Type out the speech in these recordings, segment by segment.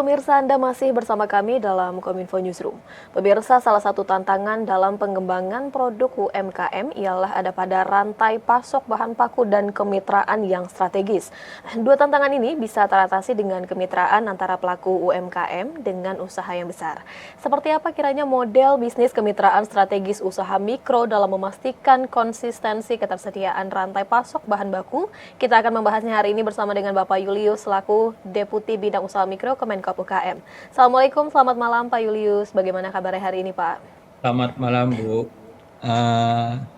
pemirsa, Anda masih bersama kami dalam Kominfo Newsroom. Pemirsa, salah satu tantangan dalam pengembangan produk UMKM ialah ada pada rantai pasok bahan baku dan kemitraan yang strategis. Dua tantangan ini bisa teratasi dengan kemitraan antara pelaku UMKM dengan usaha yang besar. Seperti apa kiranya model bisnis kemitraan strategis usaha mikro dalam memastikan konsistensi ketersediaan rantai pasok bahan baku? Kita akan membahasnya hari ini bersama dengan Bapak Julius selaku Deputi Bidang Usaha Mikro Kemenkop UKM. Assalamualaikum, selamat malam Pak Julius. Bagaimana kabarnya hari ini Pak? Selamat malam, Bu.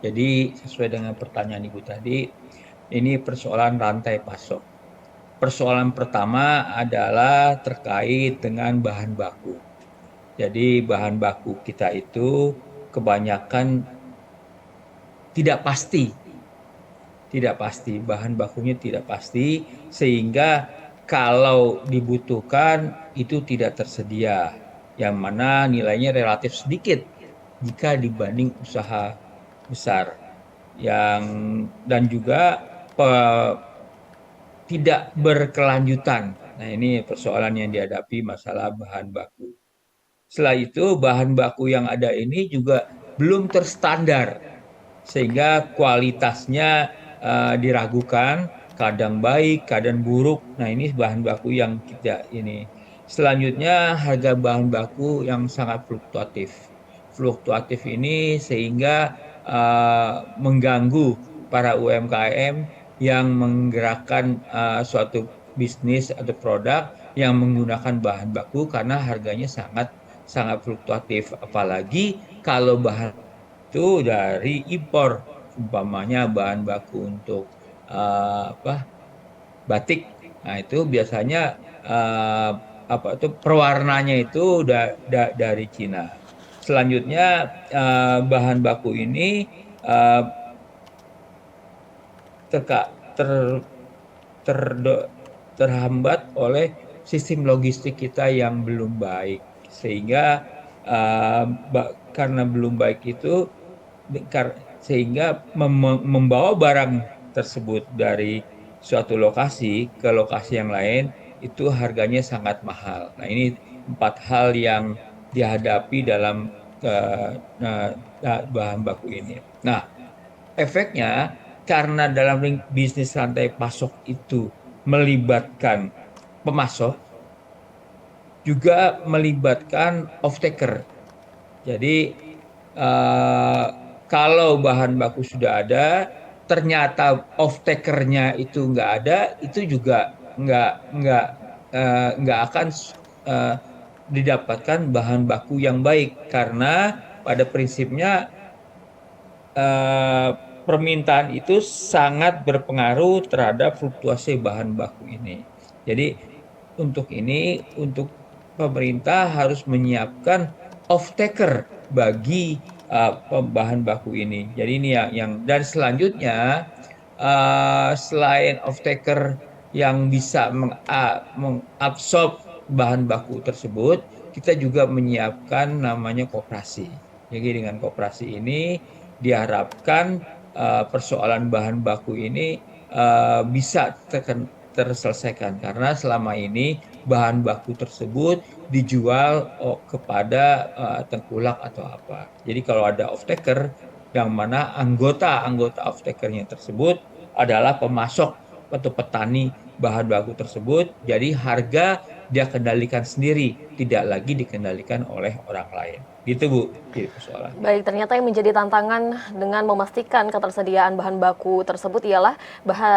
Jadi sesuai dengan pertanyaan Ibu tadi, ini persoalan rantai pasok. Persoalan pertama adalah terkait dengan bahan baku. Jadi bahan baku kita itu kebanyakan tidak pasti, bahan bakunya tidak pasti, sehingga kalau dibutuhkan itu tidak tersedia, yang mana nilainya relatif sedikit jika dibanding usaha besar yang dan juga tidak berkelanjutan. Nah, ini persoalan yang dihadapi masalah bahan baku. Setelah itu bahan baku yang ada ini juga belum terstandar sehingga kualitasnya diragukan, kadang baik, kadang buruk. Nah, ini bahan baku yang kita ini. Selanjutnya harga bahan baku yang sangat fluktuatif. Fluktuatif ini sehingga mengganggu para UMKM yang menggerakkan suatu bisnis atau produk yang menggunakan bahan baku karena harganya sangat sangat fluktuatif, apalagi kalau bahan itu dari impor, umpamanya bahan baku untuk batik. Nah, itu biasanya perwarnanya itu dari Cina. Selanjutnya bahan baku ini uh, terka, ter, ter- terhambat oleh sistem logistik kita yang belum baik, sehingga karena belum baik itu sehingga membawa barang tersebut dari suatu lokasi ke lokasi yang lain itu harganya sangat mahal. Nah, ini 4 hal yang dihadapi dalam bahan baku ini. Nah, efeknya karena dalam bisnis rantai pasok itu melibatkan pemasok, juga melibatkan off-taker. Jadi kalau bahan baku sudah ada, ternyata off-takernya itu nggak ada, itu juga nggak akan didapatkan bahan baku yang baik, karena pada prinsipnya permintaan itu sangat berpengaruh terhadap fluktuasi bahan baku ini. Jadi untuk pemerintah harus menyiapkan off-taker bagi bahan baku ini. Jadi ini yang dan selanjutnya selain off-taker yang bisa mengabsorb bahan baku tersebut, kita juga menyiapkan namanya koperasi. Jadi dengan koperasi ini diharapkan persoalan bahan baku ini bisa terselesaikan, karena selama ini bahan baku tersebut dijual kepada tengkulak atau apa. Jadi kalau ada off-taker yang mana anggota off-takernya tersebut adalah pemasok atau petani bahan baku tersebut, jadi harga dia kendalikan sendiri, tidak lagi dikendalikan oleh orang lain. Gitu, Bu, jadi persoalan. Baik, ternyata yang menjadi tantangan dengan memastikan ketersediaan bahan baku tersebut ialah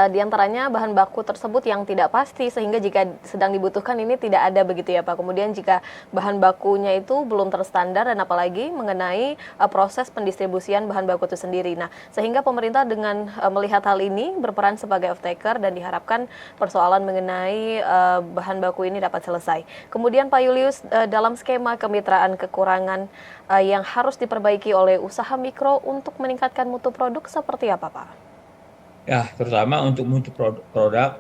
diantaranya bahan baku tersebut yang tidak pasti, sehingga jika sedang dibutuhkan ini tidak ada begitu ya Pak. Kemudian jika bahan bakunya itu belum terstandar dan apalagi mengenai proses pendistribusian bahan baku itu sendiri. Nah, sehingga pemerintah dengan melihat hal ini berperan sebagai off-taker dan diharapkan persoalan mengenai bahan baku ini dapat selesai. Kemudian Pak Julius, dalam skema kemitraan kekurangan yang harus diperbaiki oleh usaha mikro untuk meningkatkan mutu produk seperti apa, Pak? Ya, terutama untuk mutu produk,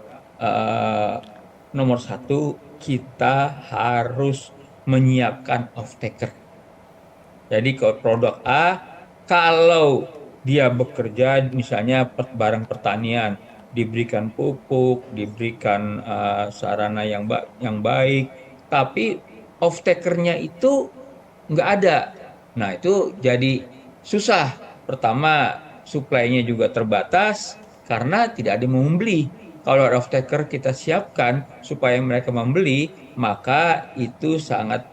nomor satu kita harus menyiapkan off-taker. Jadi kalau produk A, kalau dia bekerja misalnya barang pertanian, diberikan pupuk, diberikan sarana yang baik, tapi off-takernya itu nggak ada. Nah, itu jadi susah. Pertama, supply-nya juga terbatas karena tidak ada yang mau membeli. Kalau off-taker kita siapkan supaya mereka membeli, maka itu sangat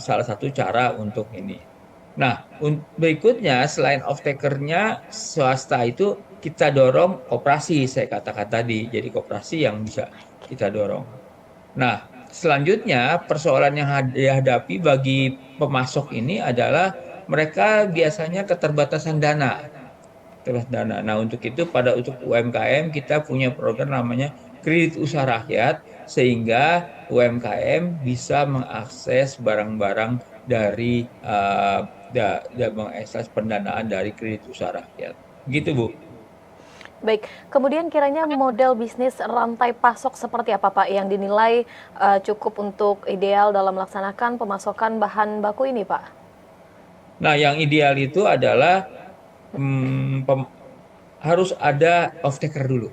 salah satu cara untuk ini. Nah, berikutnya selain off-takernya swasta itu kita dorong koperasi, saya katakan tadi. Jadi koperasi yang bisa kita dorong. Nah, selanjutnya persoalan yang dihadapi bagi pemasok ini adalah mereka biasanya keterbatasan dana. Terus dana. Nah, untuk UMKM kita punya program namanya Kredit Usaha Rakyat sehingga UMKM bisa mengakses barang-barang dari mengakses pendanaan dari kredit usaha rakyat. Gitu, Bu. Baik, kemudian kiranya model bisnis rantai pasok seperti apa Pak yang dinilai cukup untuk ideal dalam melaksanakan pemasokan bahan baku ini Pak? Nah, yang ideal itu adalah harus ada off-taker dulu.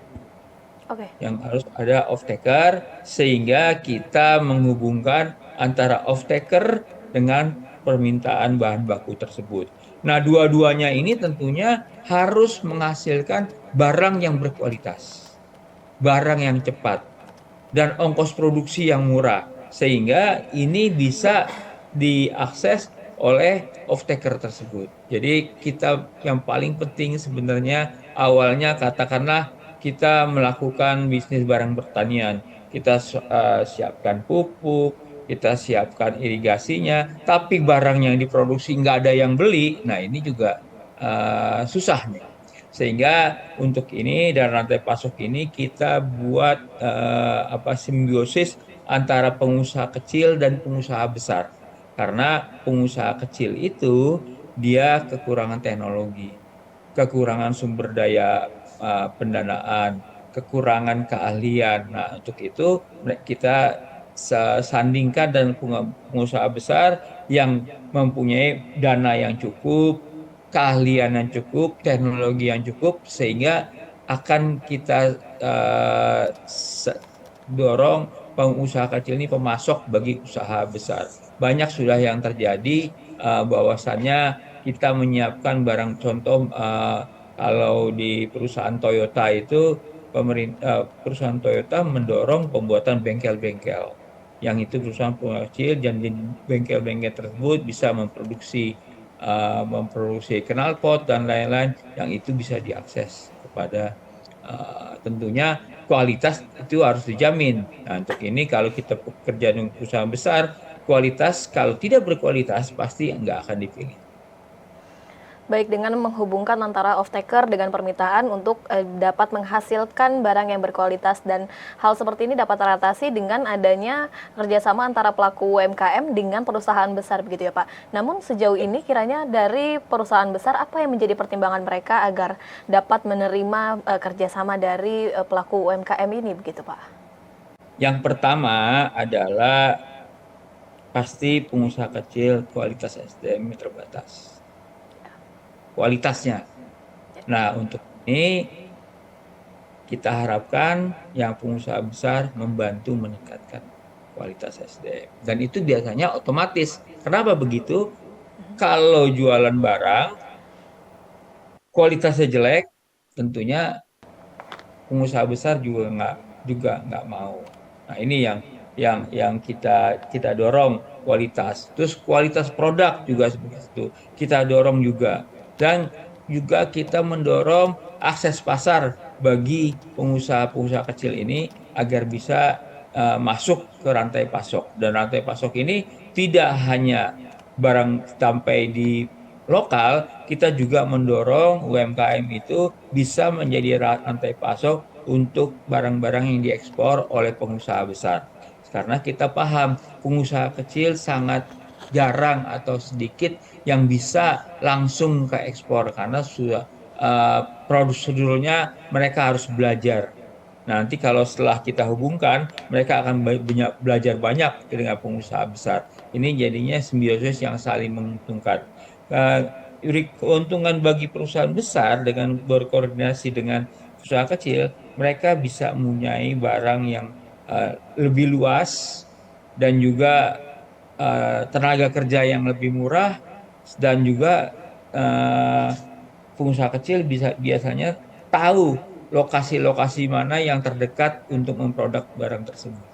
Oke. Yang harus ada off-taker sehingga kita menghubungkan antara off-taker dengan permintaan bahan baku tersebut. Nah, dua-duanya ini tentunya harus menghasilkan barang yang berkualitas, barang yang cepat, dan ongkos produksi yang murah, sehingga ini bisa diakses oleh off-taker tersebut. Jadi kita yang paling penting sebenarnya awalnya katakanlah kita melakukan bisnis barang pertanian, kita siapkan pupuk, kita siapkan irigasinya, tapi barang yang diproduksi nggak ada yang beli, nah ini juga susah nih. Sehingga untuk ini dan rantai pasok ini kita buat simbiosis antara pengusaha kecil dan pengusaha besar. Karena pengusaha kecil itu dia kekurangan teknologi, kekurangan sumber daya pendanaan, kekurangan keahlian. Nah, untuk itu kita sandingkan dan pengusaha besar yang mempunyai dana yang cukup, keahlian yang cukup, teknologi yang cukup, sehingga akan kita dorong pengusaha kecil ini pemasok bagi usaha besar. Banyak sudah yang terjadi bahwasannya kita menyiapkan barang contoh kalau di perusahaan Toyota itu perusahaan Toyota mendorong pembuatan bengkel-bengkel yang itu perusahaan kecil dan di bengkel-bengkel tersebut bisa memproduksi knalpot dan lain-lain yang itu bisa diakses kepada tentunya kualitas itu harus dijamin. Nah, untuk ini kalau kita bekerja dengan perusahaan besar, kualitas kalau tidak berkualitas pasti nggak akan dipilih. Baik, dengan menghubungkan antara off-taker dengan permintaan untuk dapat menghasilkan barang yang berkualitas, dan hal seperti ini dapat teratasi dengan adanya kerjasama antara pelaku UMKM dengan perusahaan besar begitu ya Pak. Namun sejauh ini kiranya dari perusahaan besar apa yang menjadi pertimbangan mereka agar dapat menerima kerjasama dari pelaku UMKM ini begitu Pak? Yang pertama adalah pasti pengusaha kecil kualitas SDM terbatas. Kualitasnya. Nah, untuk ini kita harapkan yang pengusaha besar membantu meningkatkan kualitas SDM. Dan itu biasanya otomatis. Kenapa begitu? Kalau jualan barang, kualitasnya jelek, tentunya pengusaha besar juga nggak mau. Nah, ini yang kita dorong kualitas. Terus kualitas produk juga seperti itu. Kita dorong juga. Dan juga kita mendorong akses pasar bagi pengusaha-pengusaha kecil ini agar bisa masuk ke rantai pasok. Dan rantai pasok ini tidak hanya barang sampai di lokal, kita juga mendorong UMKM itu bisa menjadi rantai pasok untuk barang-barang yang diekspor oleh pengusaha besar. Karena kita paham pengusaha kecil sangat jarang atau sedikit yang bisa langsung ke ekspor karena sudah prosedurnya mereka harus belajar. Nanti kalau setelah kita hubungkan, mereka akan belajar banyak dengan pengusaha besar. Ini jadinya simbiosis yang saling menguntungkan. Keuntungan bagi perusahaan besar dengan berkoordinasi dengan usaha kecil, mereka bisa mempunyai barang yang lebih luas, dan juga tenaga kerja yang lebih murah, dan juga eh, pengusaha kecil bisa biasanya tahu lokasi-lokasi mana yang terdekat untuk memproduk barang tersebut.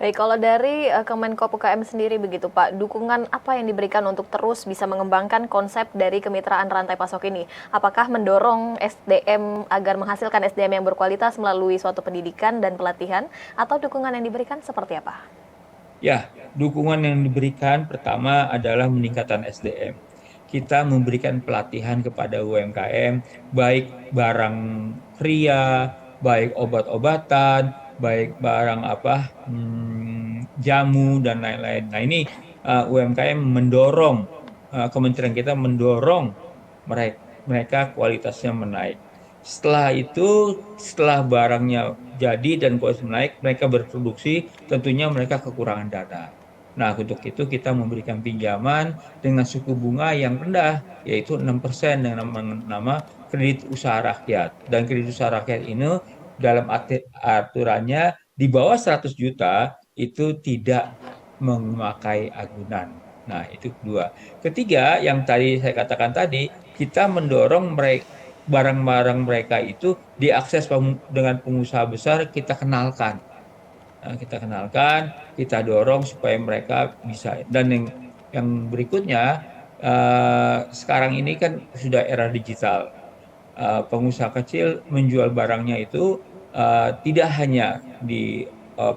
Baik, kalau dari Kemenkop UKM sendiri begitu Pak, dukungan apa yang diberikan untuk terus bisa mengembangkan konsep dari kemitraan rantai pasok ini? Apakah mendorong SDM agar menghasilkan SDM yang berkualitas melalui suatu pendidikan dan pelatihan, atau dukungan yang diberikan seperti apa? Ya, dukungan yang diberikan pertama adalah meningkatkan SDM. Kita memberikan pelatihan kepada UMKM, baik barang kria, baik obat-obatan, baik barang jamu dan lain-lain. Nah ini UMKM mendorong, Kementerian kita mendorong mereka kualitasnya menaik. Setelah itu, setelah barangnya jadi dan kualitas menaik, mereka berproduksi, tentunya mereka kekurangan dana. Nah, untuk itu kita memberikan pinjaman dengan suku bunga yang rendah, yaitu 6% dengan nama kredit usaha rakyat. Dan kredit usaha rakyat ini dalam aturannya di bawah 100 juta itu tidak memakai agunan. Nah, itu kedua. Ketiga, yang tadi saya katakan tadi, kita mendorong barang-barang mereka itu diakses dengan pengusaha besar, kita kenalkan. Nah, kita dorong supaya mereka bisa. Dan yang berikutnya, sekarang ini kan sudah era digital. Pengusaha kecil menjual barangnya itu tidak hanya di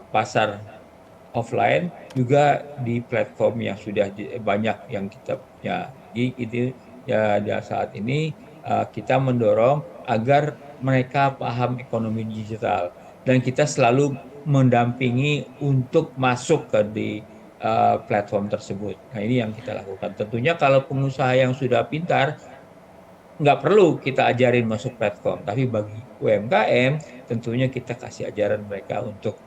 pasar offline, juga di platform yang sudah banyak yang kita punya. Jadi itu ya saat ini kita mendorong agar mereka paham ekonomi digital, dan kita selalu mendampingi untuk masuk ke di platform tersebut. Nah ini yang kita lakukan. Tentunya kalau pengusaha yang sudah pintar nggak perlu kita ajarin masuk platform, tapi bagi UMKM tentunya kita kasih ajaran mereka untuk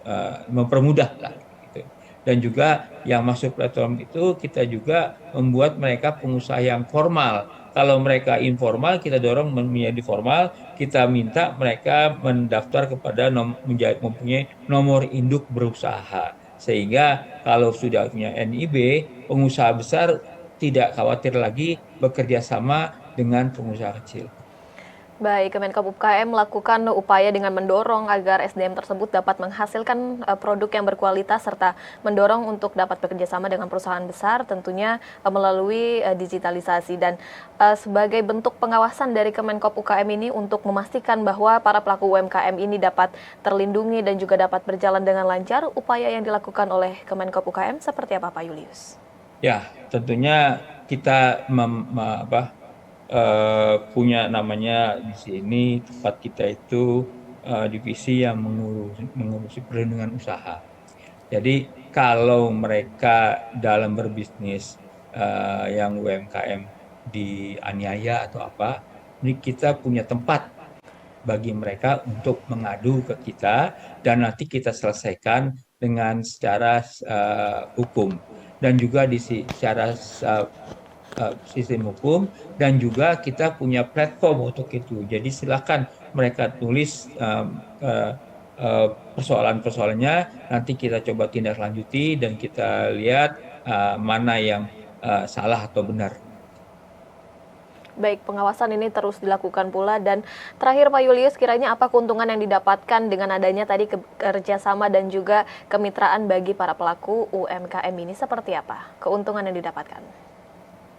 mempermudah lah gitu. Dan juga yang masuk platform itu kita juga membuat mereka pengusaha yang formal. Kalau mereka informal, kita dorong menjadi formal, kita minta mereka mendaftar kepada mempunyai nomor induk berusaha. Sehingga kalau sudah punya NIB, pengusaha besar tidak khawatir lagi bekerja sama dengan pengusaha kecil. Baik, Kemenkop UKM melakukan upaya dengan mendorong agar SDM tersebut dapat menghasilkan produk yang berkualitas serta mendorong untuk dapat bekerja sama dengan perusahaan besar, tentunya melalui digitalisasi. Dan sebagai bentuk pengawasan dari Kemenkop UKM ini untuk memastikan bahwa para pelaku UMKM ini dapat terlindungi dan juga dapat berjalan dengan lancar, upaya yang dilakukan oleh Kemenkop UKM seperti apa, Pak Julius? Ya, tentunya kita punya namanya di sini tempat kita itu divisi yang mengurusi perlindungan usaha. Jadi kalau mereka dalam berbisnis yang UMKM dianiaya atau apa, ini kita punya tempat bagi mereka untuk mengadu ke kita, dan nanti kita selesaikan dengan secara hukum, dan juga secara sistem hukum, dan juga kita punya platform untuk itu. Jadi silakan mereka tulis persoalan-persoalannya, nanti kita coba tindak lanjuti dan kita lihat mana yang salah atau benar. Baik, pengawasan ini terus dilakukan pula. Dan terakhir Pak Julius, kiranya apa keuntungan yang didapatkan dengan adanya tadi kerjasama dan juga kemitraan bagi para pelaku UMKM ini, seperti apa keuntungan yang didapatkan?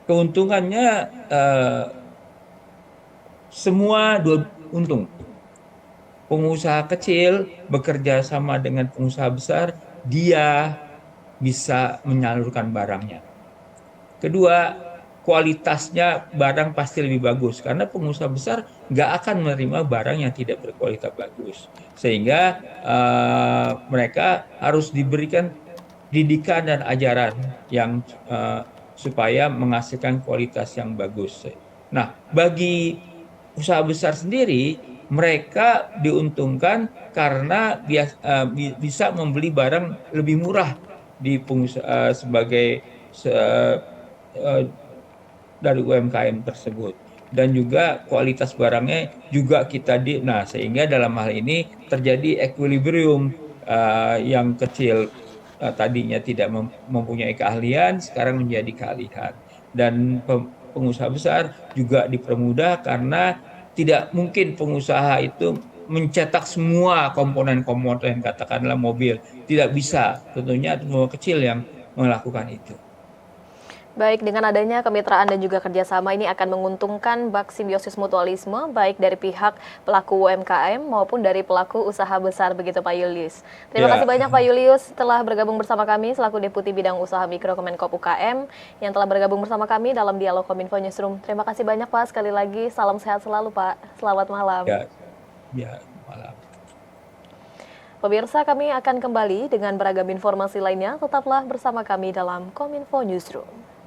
Keuntungannya semua dua untung. Pengusaha kecil bekerja sama dengan pengusaha besar, dia bisa menyalurkan barangnya. Kedua, kualitasnya barang pasti lebih bagus, karena pengusaha besar nggak akan menerima barang yang tidak berkualitas bagus. Sehingga mereka harus diberikan didikan dan ajaran yang supaya menghasilkan kualitas yang bagus. Nah, bagi usaha besar sendiri, mereka diuntungkan karena bisa membeli barang lebih murah di sebagai dari UMKM tersebut, dan juga kualitas barangnya juga sehingga dalam hal ini terjadi equilibrium yang kecil. tadinya tidak mempunyai keahlian, sekarang menjadi keahlian. Dan pengusaha besar juga dipermudah karena tidak mungkin pengusaha itu mencetak semua komponen-komponen, katakanlah mobil. Tidak bisa, tentunya pengusaha kecil yang melakukan itu. Baik, dengan adanya kemitraan dan juga kerjasama ini akan menguntungkan bak simbiosis mutualisme, baik dari pihak pelaku UMKM maupun dari pelaku usaha besar, begitu Pak Julius. Terima kasih Ya, banyak Pak Julius telah bergabung bersama kami selaku Deputi Bidang Usaha Mikro Kemenkop UKM yang telah bergabung bersama kami dalam Dialog Kominfo Newsroom. Terima kasih banyak Pak, sekali lagi salam sehat selalu Pak. Selamat malam. ya, ya, malam. Pemirsa, kami akan kembali dengan beragam informasi lainnya. Tetaplah bersama kami dalam Kominfo Newsroom.